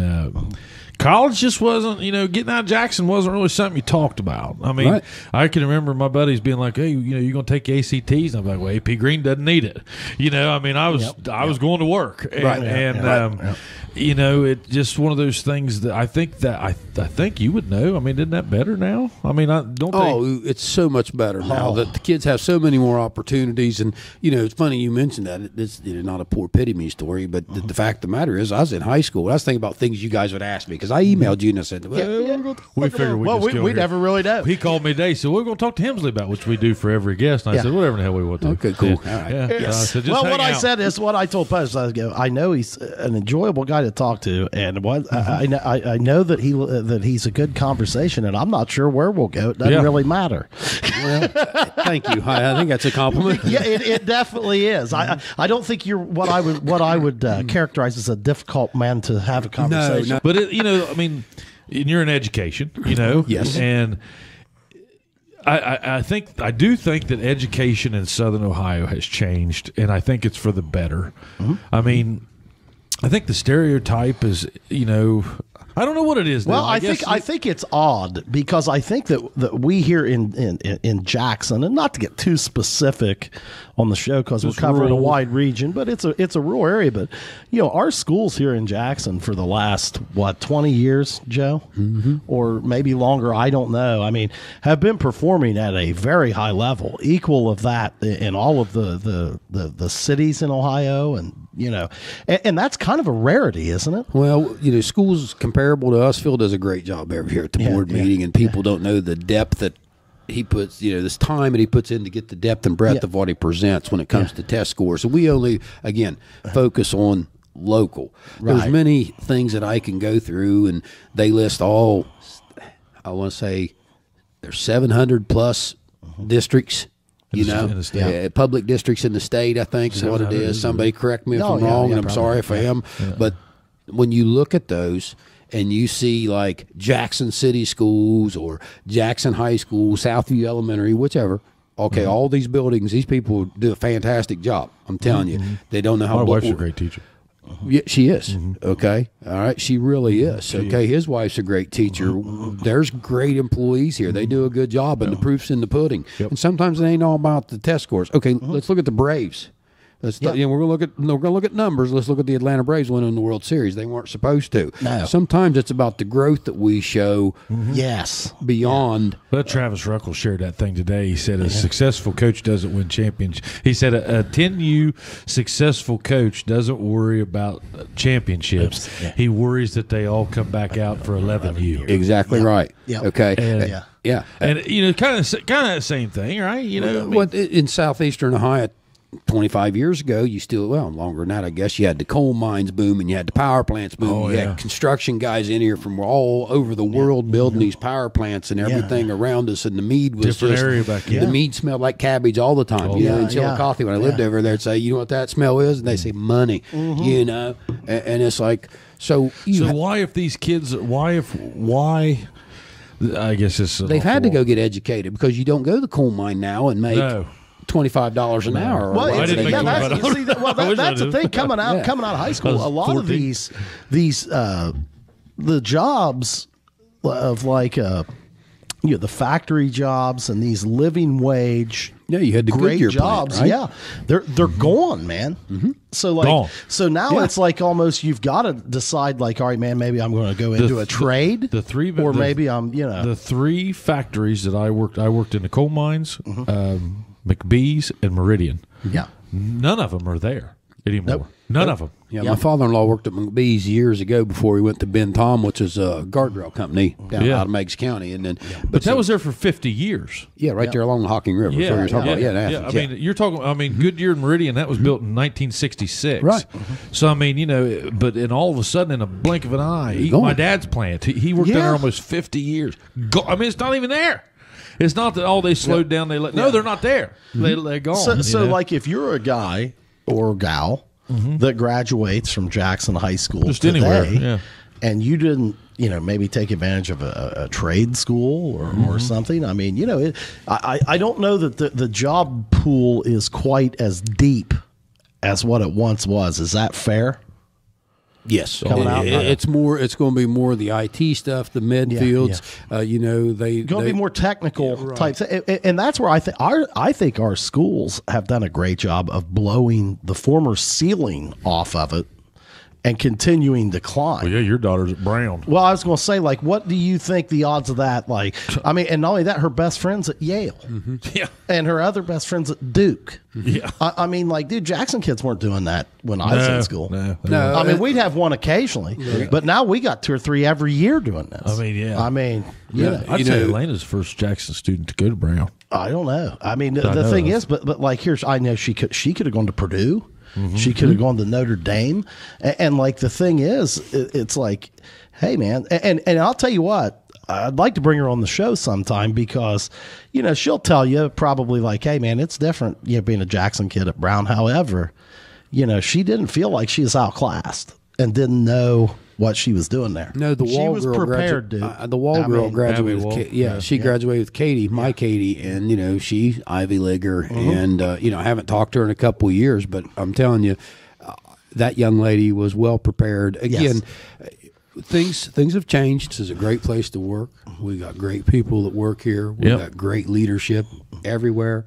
kind college just wasn't, getting out of Jackson wasn't really something you talked about. I mean, I can remember my buddies being like, hey, you're going to take your ACTs? And I'm like, well, AP Green doesn't need it. I mean, I was going to work. And, it's just one of those things that I think you would know. I mean, isn't that better now? I mean, it's so much better now that the kids have so many more opportunities. And, it's funny you mentioned that. It's not a poor pity me story, but the fact of the matter is I was in high school. I was thinking about things you guys would ask me because I emailed you and I said, we figured we never really know. He called me today, so we're going to talk to Hemsley about, which we do for every guest. And I said, whatever the hell we want to. Okay, cool. Yeah. All right. Yeah. Yes. Said, I said is what I told Post. I know he's an enjoyable guy to talk to, and I know that he's a good conversation, and I'm not sure where we'll go. It doesn't really matter. Well, thank you. I think that's a compliment. Yeah, it definitely is. I don't think you're what I would characterize as a difficult man to have a conversation. No. But I mean, and you're in education, Yes. And I do think that education in Southern Ohio has changed, and I think it's for the better. Mm-hmm. I mean, I think the stereotype is, I don't know what it is. Well, though. I think it's odd because I think that we here in Jackson, and not to get too specific on the show because we're covering a wide region, but it's a rural area. But our schools here in Jackson for the last 20 years, Joe, or maybe longer, I don't know. I mean, have been performing at a very high level, equal of that in all of the cities in Ohio, and and that's kind of a rarity, isn't it? Well, schools comparable to us, Phil does a great job every year at the board meeting, and people don't know the depth that he puts, this time that he puts in to get the depth and breadth of what he presents when it comes to test scores. So we only, again, focus on local. There's many things that I can go through, and they list all, I want to say, there's 700 plus districts. Public districts in the state, I think, is what it is. Somebody correct me if I'm wrong, and I'm sorry if I am. Yeah. But when you look at those and you see like Jackson City Schools or Jackson High School, Southview Elementary, whichever, all these buildings, these people do a fantastic job. I'm telling you. They don't know how. My wife's a great teacher. Yeah, she is. Okay. All right. She really is. Okay. His wife's a great teacher. There's great employees here. They do a good job, and the proof's in the pudding. Yep. And sometimes it ain't all about the test scores. Okay. Let's look at the Braves. We're gonna look at numbers. Let's look at the Atlanta Braves winning the World Series. They weren't supposed to. No. Sometimes it's about the growth that we show. Yes. Beyond. But Travis Ruckle shared that thing today. He said a successful coach doesn't win championships. He said a 10U successful coach doesn't worry about championships. Yeah. He worries that they all come back out for 11U. Exactly right. Yeah. Okay. And, yeah. And kind of the same thing, right? In southeastern Ohio. 25 years ago, longer than that, I guess, you had the coal mines boom and you had the power plants boom. You had construction guys in here from all over the world building these power plants and everything around us. And the mead was different area back here. The mead smelled like cabbage all the time. In Chillicothe, when I lived over there, I'd say, you know what that smell is? And they say money, and it's like, so why if these kids, I guess it's they've had to go get educated because you don't go to the coal mine now and make $25 an hour. Well, that's the thing coming out of high school. A lot of these the jobs of like the factory jobs and these living wage. Yeah, you had the great Goodyear jobs. Plant, right? Yeah, they're gone, man. So now it's like almost you've got to decide like, all right, man, maybe I'm going to go into a trade. Maybe I'm the three factories that I worked in the coal mines. McBee's and Meridian. Yeah. None of them are there anymore. Nope. None of them. Yeah, my father-in-law worked at McBee's years ago before he went to Ben Tom, which is a guardrail company down out of Meigs County. And then, but that was there for 50 years. Yeah, right there along the Hocking River. You're talking, Goodyear and Meridian, that was built in 1966. Right. So, but all of a sudden, in a blink of an eye, my dad's plant, he worked there almost 50 years. It's not even there. It's not that they slowed down. They're not there. They're gone. So like if you're a guy or a gal that graduates from Jackson High School just today, anywhere, and you didn't, maybe take advantage of a trade school or something. I mean, I don't know that the job pool is quite as deep as what it once was. Is that fair? Yes, Coming out. it's more. It's going to be more of the IT stuff, the midfields. You know, they going to be more technical types, and that's where I think our schools have done a great job of blowing the former ceiling off of it and continuing to climb. Well, yeah, your daughter's at Brown. Well, I was going to say, like, what do you think the odds of that? Like, I mean, and not only that, her best friend's at Yale, Yeah. and her other best friend's at Duke. Yeah. I mean, like, dude, Jackson kids weren't doing that when I was in school. No. I mean, we'd have one occasionally, but now we got 2 or 3 every year doing this. I mean, yeah. I mean, you know, I'd say Elena's the first Jackson student to go to Brown. I don't know. I mean, the thing is, but like, here's, I know she could have gone to Purdue. She could have gone to Notre Dame. And like, the thing is, it's like, hey, man, and I'll tell you what, I'd like to bring her on the show sometime because, you know, she'll tell you probably like, hey, man, it's different, you know, being a Jackson kid at Brown. However, you know, she didn't feel like she was outclassed and didn't know what she was doing there. No, the Wall she was girl prepared, dude. The Wall girl graduated Abby with Wall. she graduated with Katie, my Katie, and you know, she Ivy Leaguer, and you know, I haven't talked to her in a couple of years, but I'm telling you, that young lady was well prepared. Again, things have changed. This is a great place to work. We got great people that work here. We got great leadership everywhere.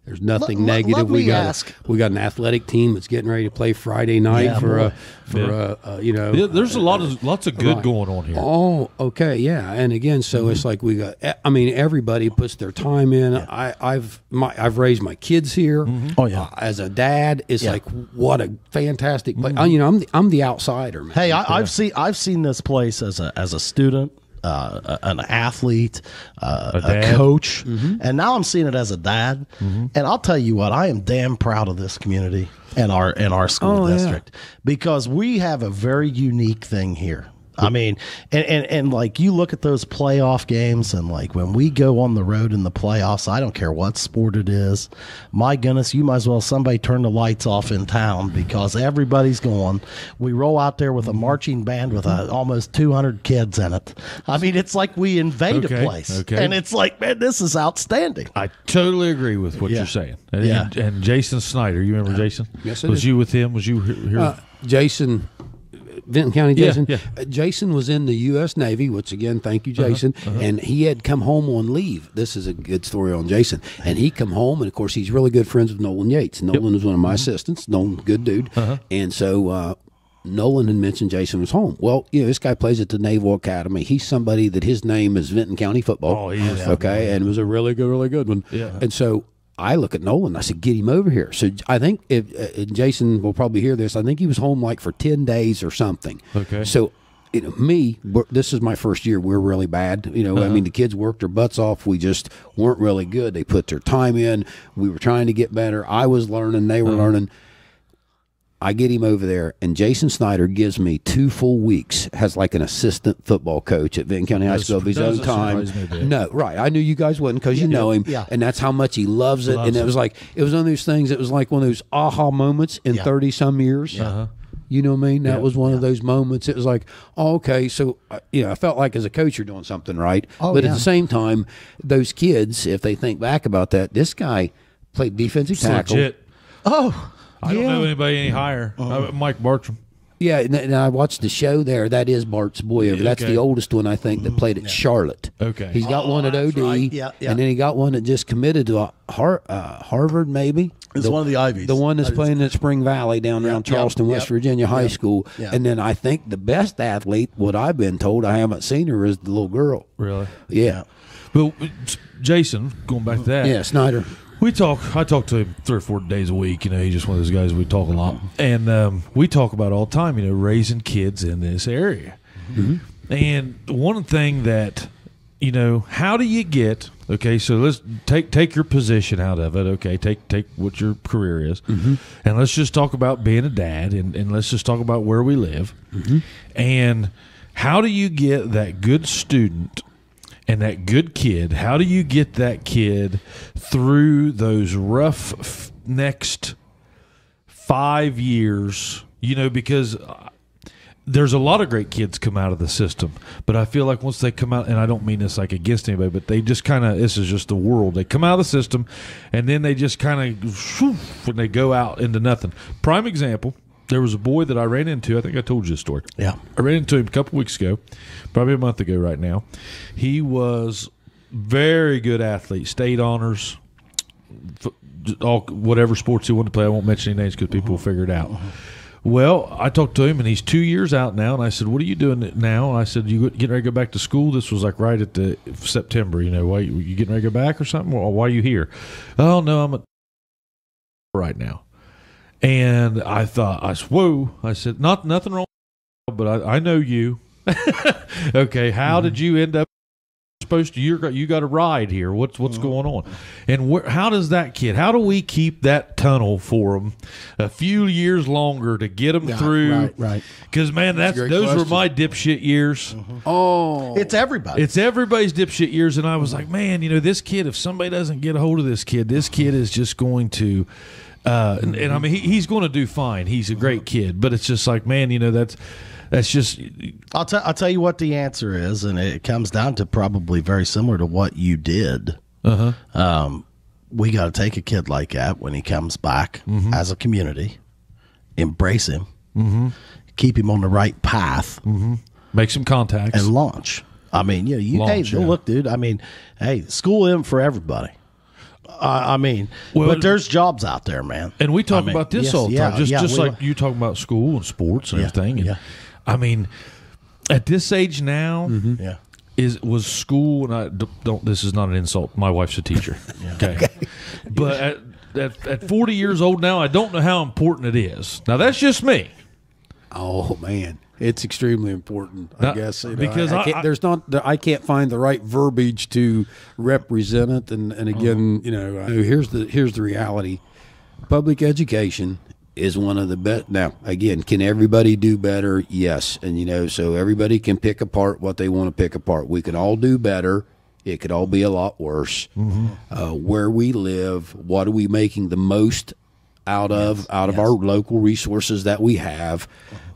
There's nothing negative. We got an athletic team that's getting ready to play Friday night you know. There's lots of good going on here. Oh, okay, yeah. And again, so it's like we got. I mean, everybody puts their time in. I've raised my kids here. Oh yeah. As a dad, it's like what a fantastic place. You know, I'm the outsider, man. Hey, I've seen this place as a student, an athlete, a coach, and now I'm seeing it as a dad. And I'll tell you what, I am damn proud of this community and our school district because we have a very unique thing here. I mean, and like you look at those playoff games and like when we go on the road in the playoffs, I don't care what sport it is. My goodness, you might as well somebody turn the lights off in town because everybody's going. We roll out there with a marching band with almost 200 kids in it. I mean, it's like we invade a place. And it's like, man, this is outstanding. I totally agree with what you're saying. And Jason Snyder, you remember Jason? Yes, I was do. you with him? Was you here? Jason, Vinton County Jason. Yeah. Jason was in the U.S. Navy, which again, thank you, Jason. And he had come home on leave. This is a good story on Jason. And he come home, and of course, he's really good friends with Nolan Yates. Nolan was one of my assistants. Nolan, good dude. And so Nolan had mentioned Jason was home. Well, you know, this guy plays at the Naval Academy. He's somebody that his name is Vinton County football. Oh, he is. Okay, and it was a really good one. Yeah. And so I look at Nolan. I said, get him over here. So I think if Jason will probably hear this. I think he was home like for 10 days or something. Okay. So, you know, this is my first year. We're really bad. You know, I mean, the kids worked their butts off. We just weren't really good. They put their time in. We were trying to get better. I was learning. They were learning. I get him over there, and Jason Snyder gives me 2 full weeks, has like an assistant football coach at Vinton County High School of his own time. No, right. I knew you guys wouldn't because you know him, and that's how much he loves it. And it was like, it was one of those things, it was like one of those aha moments in 30-some years. You know what I mean? That was one of those moments. It was like, oh, okay, so, you know, I felt like as a coach you're doing something right. But at the same time, those kids, if they think back about that, this guy played defensive tackle. Legit. Oh, I don't know anybody any higher. Mike Bartram. Yeah, and I watched the show there. That is Bart's boy over. That's the oldest one, I think, that played at Charlotte. Okay. He's got one at OD. right. Yeah. And then he got one that just committed to Harvard, maybe. it's one of the Ivies. The one that's playing at Spring Valley down around Charleston, West Virginia High School. Yeah. And then I think the best athlete, what I've been told, I haven't seen her, is the little girl. Really? Yeah. Well, Jason, going back to that. Yeah, Snyder. I talk to him 3 or 4 days a week. You know, he's just one of those guys we talk a lot. And we talk about all the time, you know, raising kids in this area. And one thing that, you know, how do you get, okay, so let's take your position out of it, okay, take what your career is, and let's just talk about being a dad, and let's just talk about where we live. And how do you get that good student and that good kid, how do you get that kid through those rough next 5 years? You know, because there's a lot of great kids come out of the system, but I feel like once they come out, and I don't mean this like against anybody, but they just kind of, this is just the world. They come out of the system, and then they just kind of, when they go out into nothing. Prime example, there was a boy that I ran into. I think I told you the story. Yeah. I ran into him a couple weeks ago, probably a month ago right now. He was very good athlete, state honors, all whatever sports he wanted to play. I won't mention any names because people will figure it out. Well, I talked to him, and he's 2 years out now, and I said, what are you doing now? And I said, you getting ready to go back to school? This was like right at the September, why you getting ready to go back or something? Well, why are you here? Oh, no, I'm right now. And I thought, whoa. I said, nothing wrong, but I know you. Okay, how did you end up supposed to? You got a ride here. What's going on? And how does that kid? How do we keep that tunnel for him a few years longer to get them through? Right. Because man, those were my dipshit years. Oh, It's everybody. It's everybody's dipshit years, and I was like, man, this kid. If somebody doesn't get a hold of this kid is just going to. And I mean, he's going to do fine. He's a great kid, but it's just like, man, that's just. I'll tell you what the answer is, and it comes down to probably very similar to what you did. We got to take a kid like that when he comes back as a community, embrace him, keep him on the right path, Make some contacts and launch. I mean, Launch, look, dude. I mean, hey, school isn't for everybody. But there's jobs out there, man. And we talk about this all the time, just like you talking about school and sports and everything. And I mean, at this age now, was school, and I don't. This is not an insult. My wife's a teacher. Okay, but at 40 years old now, I don't know how important it is. Now that's just me. Oh man, it's extremely important. I guess because I can't find the right verbiage to represent it. And again, here's the reality: public education is one of the best. Now, again, can everybody do better? Yes, and so everybody can pick apart what they want to pick apart. We could all do better. It could all be a lot worse. Where we live, what are we making the most out of our local resources that we have?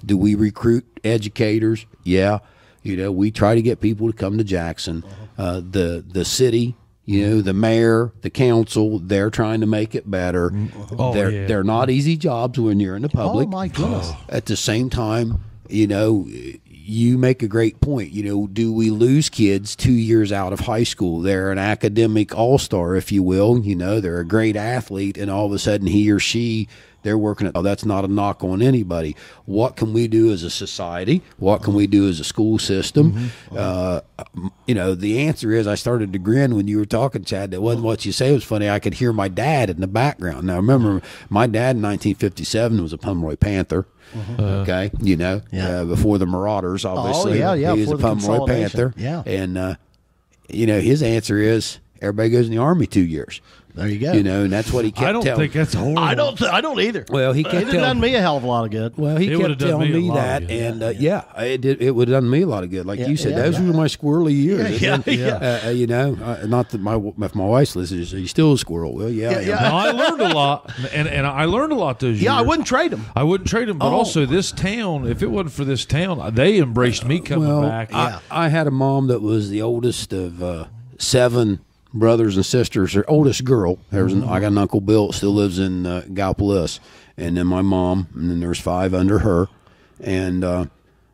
Do we recruit educators? Yeah. We try to get people to come to Jackson. The city, the mayor, the council, they're trying to make it better. They're not easy jobs when you're in the public. Oh my goodness. At the same time, you make a great point. Do we lose kids 2 years out of high school? They're an academic all-star, if you will. They're a great athlete, and all of a sudden he or she, they're working at, that's not a knock on anybody. What can we do as a society? What can we do as a school system? The answer is, I started to grin when you were talking, Chad. That wasn't what you say. It was funny. I could hear my dad in the background. Now, remember, my dad in 1957 was a Pomeroy Panther. Okay, before the Marauders, obviously. He was a Pomeroy Panther. Yeah. And, his answer is, everybody goes in the Army 2 years. There you go. And that's what he kept telling me. I don't think that's horrible. I don't either. Well, he kept It done me a hell of a lot of good. Well, he It kept would've done telling me a me lot of that, good. and it did. It would have done me a lot of good. Like you said, those were my squirrely years. Not that if my wife listens, are you still a squirrel? Well, yeah. No, I learned a lot, and I learned a lot those years. Yeah, I wouldn't trade them. I wouldn't trade them, but also this town. If it wasn't for this town, they embraced me coming back. I had a mom that was the oldest of 7 brothers and sisters. Her oldest girl. I got an Uncle Bill that still lives in Gallipolis, and then my mom, and then there's 5 under her. And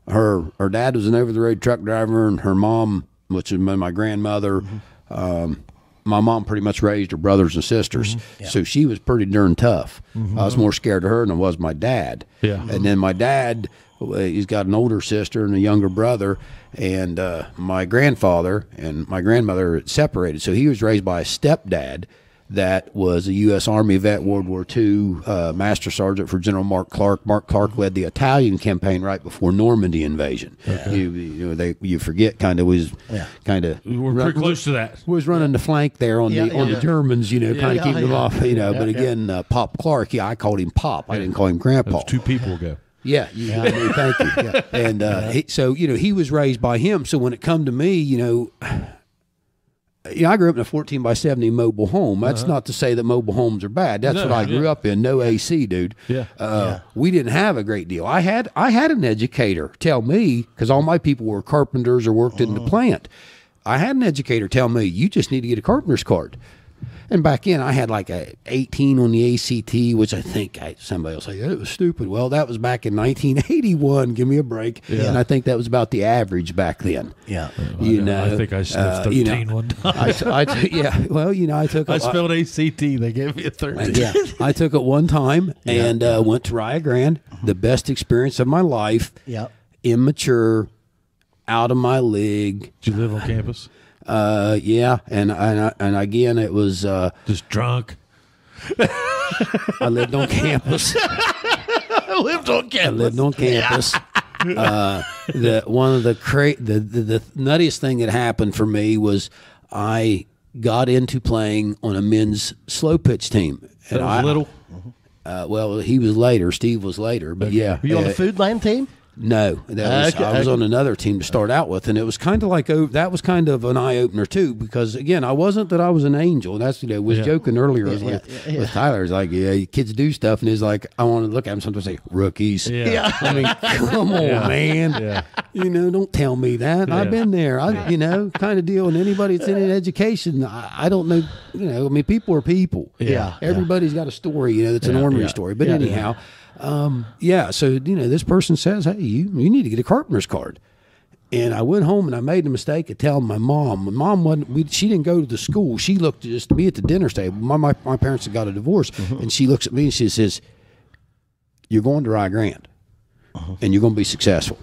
her dad was an over-the-road truck driver, and her mom, which is my grandmother, my mom pretty much raised her brothers and sisters, so she was pretty darn tough. I was more scared of her than I was my dad. And then my dad, he's got an older sister and a younger brother, and my grandfather and my grandmother separated, so he was raised by a stepdad that was a U.S. Army vet, World War II, Master Sergeant for General Mark Clark. Mark Clark led the Italian campaign right before Normandy invasion. You forget we're pretty close to that. Was running the flank there on the Germans, keeping them off, but again, Pop Clark, I called him Pop. I didn't call him Grandpa. Those 2 people ago. Yeah, thank you. Yeah. And he was raised by him. So when it come to me, I grew up in a 14 by 70 mobile home. That's not to say that mobile homes are bad. That's what I grew up in. No AC, dude. We didn't have a great deal. I had an educator tell me, because all my people were carpenters or worked in the plant. I had an educator tell me, you just need to get a carpenter's card. And back in, I had like a 18 on the ACT, which I think somebody will say it was stupid. Well, that was back in 1981. Give me a break. Yeah. And I think that was about the average back then. Yeah. I think I sniffed 13 one time. I took. I spelled ACT. They gave me a 13. Yeah, I took it one time and went to Rio Grande. The best experience of my life. Yeah. Immature, out of my league. Did you live on campus? Yeah, and again, it was Just drunk. I lived on campus. I lived on campus. I lived on campus. One of the nuttiest thing that happened for me was I got into playing on a men's slow pitch team. That was little. Well, he was later. Steve was later, but yeah. Were you on the Food Land team? No, I was on another team to start out with, and it was kind of like that was kind of an eye opener too, because again, I wasn't that I was an angel. That's was joking earlier with Tyler. It's like, you kids do stuff, and he's like, I want to look at him sometimes and say rookies. Yeah. I mean, come on, man. Yeah. Don't tell me that. I've been there. Kind of deal. And anybody that's in education, I don't know. I mean, people are people. Yeah. Everybody's got a story. That's an ornery story. But anyhow. So this person says, hey, you need to get a carpenter's card. And I went home and I made the mistake of telling my mom. My mom wasn't. She didn't go to the school. She looked just to me at the dinner table. My parents had got a divorce, and she looks at me and she says, "You're going to Rio Grande, and you're going to be successful."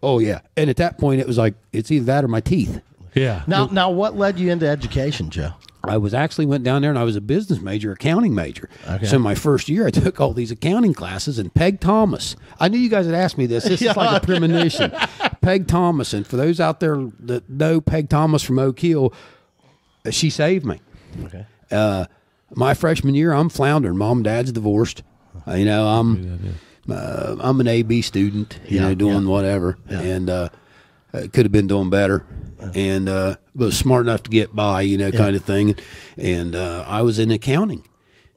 Oh yeah. And at that point, it was like it's either that or my teeth. Yeah. Now, what led you into education, Joe? I went down there and I was a business major, accounting major. Okay. So my first year, I took all these accounting classes, and Peg Thomas. I knew you guys had asked me this. This is like a premonition. Peg Thomas, and for those out there that know Peg Thomas from Oak Hill, she saved me. Okay. My freshman year, I'm floundering. Mom and Dad's divorced. I'm an AB student. Doing whatever, and could have been doing better. And was smart enough to get by, kind of thing. And I was in accounting.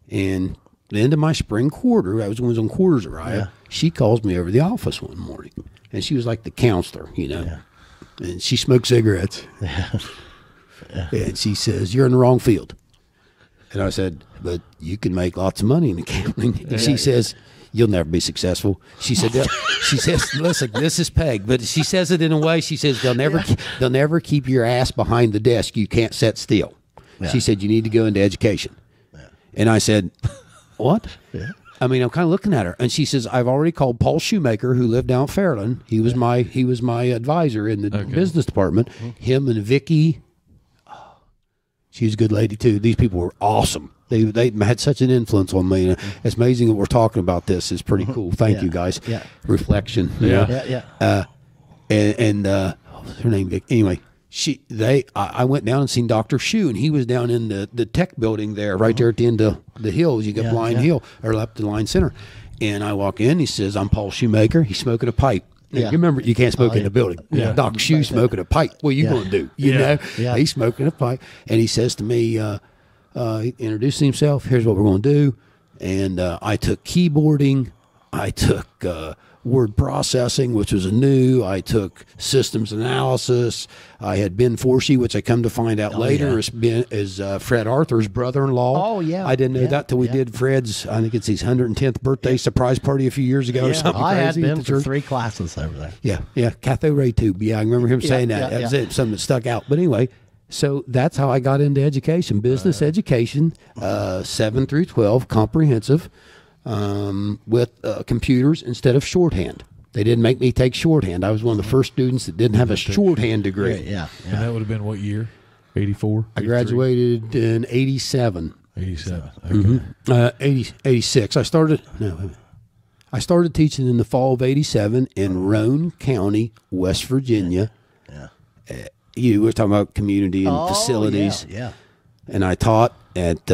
And the end of my spring quarter, I was on quarters Uriah. She calls me over to the office one morning. And she was like the counselor, And she smoked cigarettes. And she says, "You're in the wrong field." And I said, "But you can make lots of money in accounting." And she says, "You'll never be successful." She said, "Listen, this is Peg," but she says it in a way. She says, they'll never keep your ass behind the desk. You can't sit still." Yeah. She said, "You need to go into education." Yeah. And I said, "What?" Yeah. I mean, I'm kind of looking at her, and she says, "I've already called Paul Shoemaker, who lived down at Fairland. He was my advisor in the business department. Him and Vicky. She was a good lady too. These people were awesome. They had such an influence on me. It's amazing that we're talking about this. It's pretty cool. Thank you, guys. Yeah. Reflection. Yeah. And what was her name? Anyway, I went down and seen Dr. Shu, and he was down in the tech building there, right there at the end of the hills. You get Line Hill, or up to Line Center. And I walk in. He says, "I'm Paul Shoemaker." He's smoking a pipe. Yeah. You remember, you can't smoke in the building. Yeah. Dr. Shu smoking a pipe. What are you going to do? You know? Yeah. He's smoking a pipe. And he says to me, he introduced himself. "Here's what we're going to do." And I took keyboarding. I took word processing, which was new. I took systems analysis. I had Ben Forsey, which I come to find out later is Fred Arthur's brother-in-law. Oh, yeah. I didn't know that till we did Fred's, I think it's his 110th birthday surprise party a few years ago or something crazy. I had been for 3 classes over there. Yeah. Cathode ray tube. Yeah, I remember him saying that. That was it, something that stuck out. But anyway, so that's how I got into education, business education, 7 through 12, comprehensive. With computers instead of shorthand. They didn't make me take shorthand. I was one of the first students that didn't have a shorthand degree. Yeah. And that would have been what year? 84? I graduated in 87. 87. Okay. 86. I started teaching in the fall of 87 in Roane County, West Virginia. Yeah. You were talking about community and facilities. Yeah. And I taught at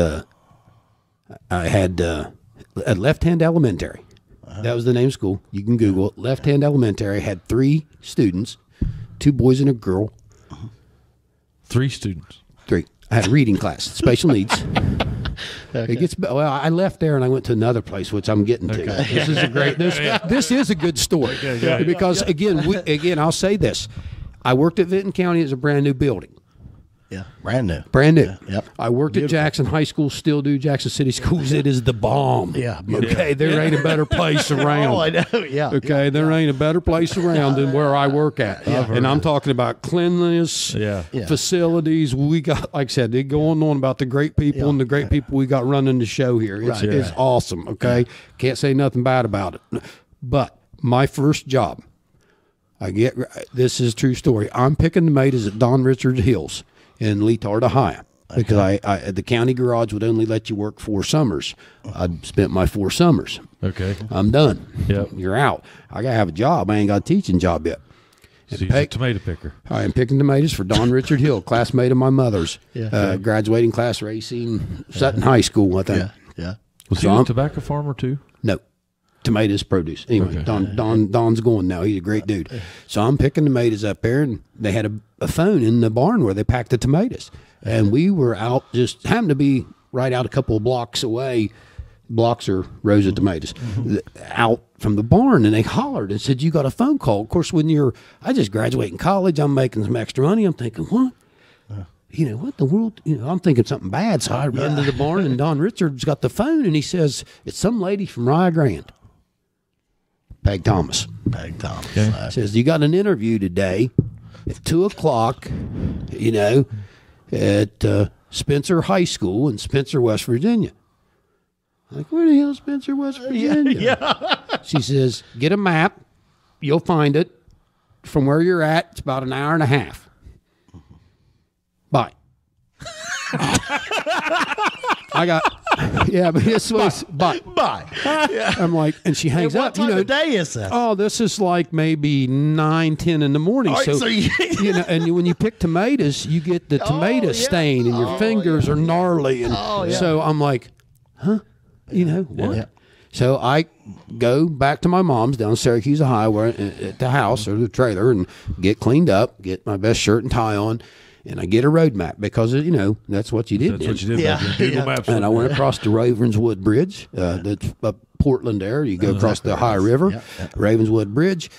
Left Hand Elementary. That was the name of school. You can Google it. Left Hand Elementary had 3 students, 2 boys and a girl. 3 students. 3. I had a reading class, special needs. Okay. I left there and I went to another place, which I'm getting to. Okay. This is a great. This is a good story because again, I'll say this: I worked at Vinton County as a brand new building. Yeah, brand new. Brand new. Yeah, yep. I worked at Jackson High School, still do Jackson City Schools. It is the bomb. Yeah. Okay, there ain't a better place around. Oh, I know. Yeah. Okay, there ain't a better place around than where I work at. And I'm talking about cleanliness, facilities. We got, like I said, they go on about the great people and the great people we got running the show here. It's awesome, okay? Can't say nothing bad about it. But my first job, this is a true story. I'm picking tomatoes at Don Richards Hills in Leetard, Ohio. Because I the county garage would only let you work 4 summers. I'd spent my 4 summers. Okay. I'm done. Yep. You're out. I got to have a job. I ain't got a teaching job yet. So you're a tomato picker. I am picking tomatoes for Don Richard Hill, classmate of my mother's. Yeah. Graduating class racing, Sutton High School, I think. Yeah. Was he a tobacco farmer too? No. Tomatoes, produce. Anyway, Okay. Don's going now. He's a great dude. So I'm picking tomatoes up there, and they had a phone in the barn where they packed the tomatoes. And we were out, just happened to be right out a couple of blocks away, blocks or rows of tomatoes, out from the barn. And they hollered and said, "You got a phone call." Of course, I just graduated college. I'm making some extra money. I'm thinking, what? What the world? I'm thinking something bad. So I run to the barn, and Don Richards got the phone, and he says, "It's some lady from Rio Grande. Peg Thomas." Okay. Says, "You got an interview today at 2:00, at Spencer High School in Spencer, West Virginia." I'm like, where the hell is Spencer, West Virginia? She says, "Get a map. You'll find it. From where you're at, it's about an hour and a half. Bye." But this was bye. I'm like, and she hangs What up. time of day is this? Oh, this is like maybe 9, 10 in the morning. All right, so and when you pick tomatoes, you get the tomato stain, and your fingers are gnarly. And so I'm like, huh? What? Yeah. So I go back to my mom's down Syracuse, Ohio, at the house or the trailer, and get cleaned up, get my best shirt and tie on. And I get a road map because, that's what you did. That's what you did back then. Google Maps. And I went across the Ravenswood Bridge. That's up Portland there. You go across the Ohio River, Ravenswood Bridge.